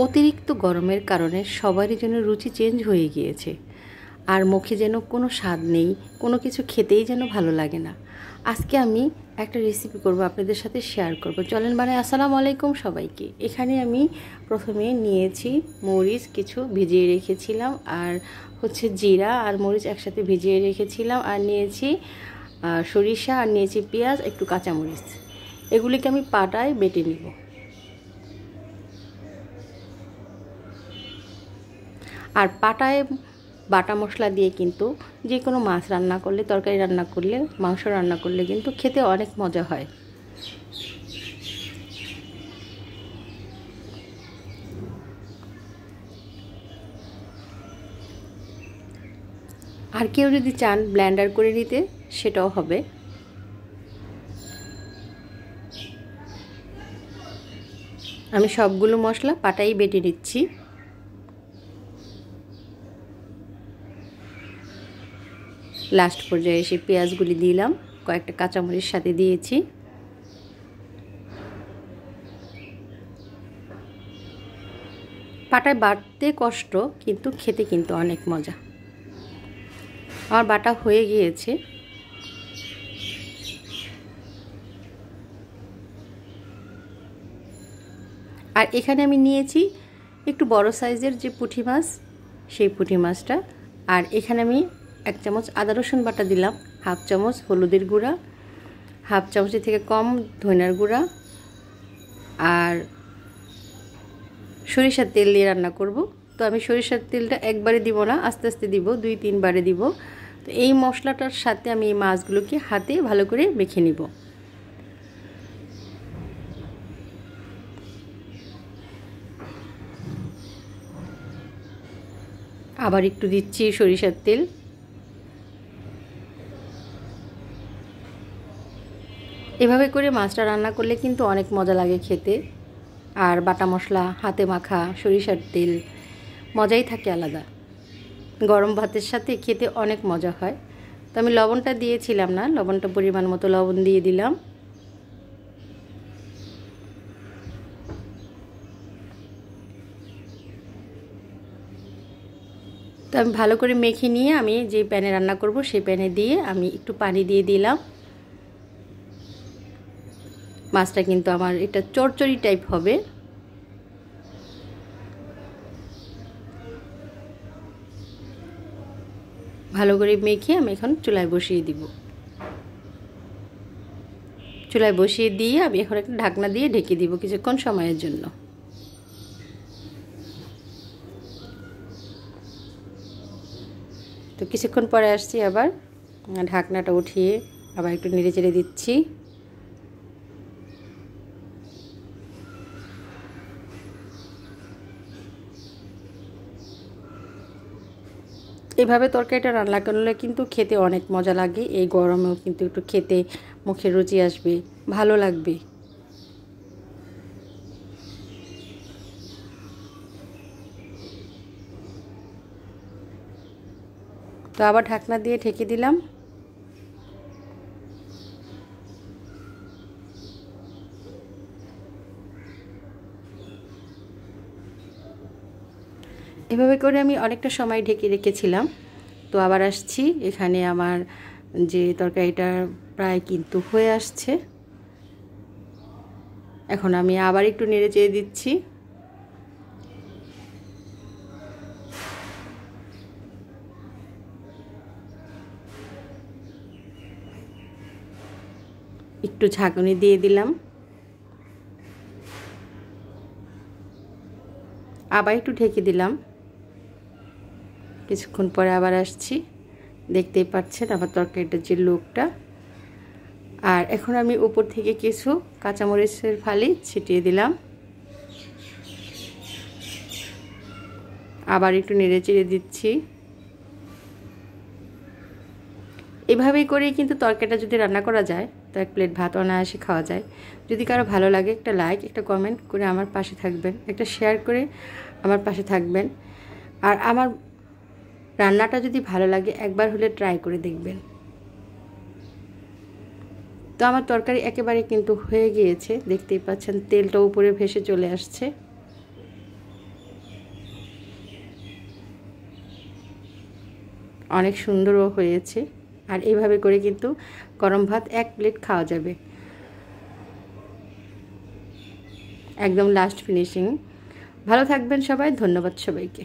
অতিরিক্ত গরমের কারণে সবারই যেন রুচি চেঞ্জ হয়ে গিয়েছে, আর মুখে যেন কোনো স্বাদ নেই, কোনো কিছু খেতেই যেন ভালো লাগে না। আজকে আমি একটা রেসিপি করব, আপনাদের সাথে শেয়ার করব। চলেন বানাই। আসসালামু আলাইকুম সবাইকে। এখানে আমি প্রথমে নিয়েছি মরিচ, কিছু ভিজিয়ে রেখেছিলাম, আর জিরা আর মরিচ একসাথে ভিজিয়ে রেখেছিলাম, আর নিয়েছি সরিষা, আর নিয়েছি পেঁয়াজ, একটু কাঁচামরিচ। এগুলিকে আমি পাটায় বেটে নিব। আর পাটায় বাটা মশলা দিয়ে কিন্তু যে কোনো মাছ রান্না করলে, তরকারি রান্না করলে, মাংস রান্না করলে কিন্তু খেতে অনেক মজা হয়। আর কেউ যদি চান ব্লেন্ডার করে নিতে, সেটাও হবে। আমি সবগুলো মশলা পাটাই বেটে নিচ্ছি। লাস্ট পর্যায়ে এসে পেঁয়াজগুলি দিলাম, কয়েকটা কাঁচামরিচ সাথে দিয়েছি। পাটায় বাটতে কষ্ট, কিন্তু খেতে কিন্তু অনেক মজা। আমার বাটা হয়ে গিয়েছে। আর এখানে আমি নিয়েছি একটু বড় সাইজের যে পুঁটি মাছ, সেই পুঁটি মাছটা। আর এখানে আমি 1 চামচ আদা রসুন বাটা দিলাম, হাফ চামচ হলুদের গুঁড়া, হাফ চামচের থেকে কম ধনিয়ার গুঁড়া, আর সরিষার তেল দিয়ে রান্না করব। তো আমি সরিষার তেলটা একবারে দিব না, আস্তে আস্তে দিব, 2-3 বারে দিব। তো এই মশলাটার সাথে আমি এই মাছগুলোকে হাতে ভালো করে মেখে নিব। আবার একটু দিচ্ছি সরিষার তেল। এভাবে করে মাছটা রান্না করলে কিন্তু অনেক মজা লাগে খেতে। আর বাটা মশলা হাতে মাখা সরিষার তেল মজাই থাকে আলাদা। গরম ভাতের সাথে খেতে অনেক মজা হয়। তো আমি লবণটা দিয়েছিলাম না, লবণটা পরিমাণ মতো লবণ দিয়ে দিলাম। তো আমি ভালো করে মেখে নিয়ে আমি যে প্যানে রান্না করব, সেই প্যানে দিয়ে আমি একটু পানি দিয়ে দিলাম। মাছটা কিন্তু আমার এটা চচ্চড়ি টাইপ হবে। ভালো করে মেখে আমি এখন চুলায় বসিয়ে দিব। চুলায় বসিয়ে দিয়ে আমি এখন একটা ঢাকনা দিয়ে ঢেকে দিব কিছুক্ষণ সময়ের জন্য। তো কিছুক্ষণ পরে আসছি, আবার ঢাকনাটা উঠিয়ে আবার একটু নেড়ে চেড়ে দিচ্ছি। এভাবে তরকারিটা রান্না করলে কিন্তু খেতে অনেক মজা লাগে। এই গরমেও কিন্তু একটু খেতে মুখে রুচি আসবে, ভালো লাগবে। তো আবার ঢাকনা দিয়ে ঢেকে দিলাম। এভাবে করে আমি অনেকটা সময় ঢেকে রেখেছিলাম। তো আবার আসছি, এখানে আমার যে তরকারিটা প্রায় কিন্তু হয়ে আসছে। এখন আমি আবার একটু নেড়ে চেড়ে দিচ্ছি। একটু ঝাঁকুনি দিয়ে দিলাম, আবার একটু ঢেকে দিলাম। কিছুক্ষণ পরে আবার আসছি, দেখতেই পাচ্ছেন আমার তরকারিটার যে লুকটা। আর এখন আমি উপর থেকে কিছু কাঁচামরিচের ফালি ছিটিয়ে দিলাম। আবার একটু নেড়ে চেড়ে দিচ্ছি। এভাবেই করেই কিন্তু তরকারিটা যদি রান্না করা যায়, তো 1 প্লেট ভাত অনায়াসে খাওয়া যায়। যদি কারো ভালো লাগে, একটা লাইক, একটা কমেন্ট করে আমার পাশে থাকবেন, একটা শেয়ার করে আমার পাশে থাকবেন। আর আমার রান্নাটা যদি ভালো লাগে, একবার হলে ট্রাই করে দেখবেন। তো আমার তরকারি একেবারে কিন্তু হয়ে গিয়েছে, দেখতেই পাচ্ছেন তেলটা উপরে ভেসে চলে আসছে। অনেক সুন্দরও হয়েছে। আর এইভাবে করে কিন্তু গরম ভাত 1 প্লেট খাওয়া যাবে। একদম লাস্ট ফিনিশিং। ভালো থাকবেন সবাই, ধন্যবাদ সবাইকে।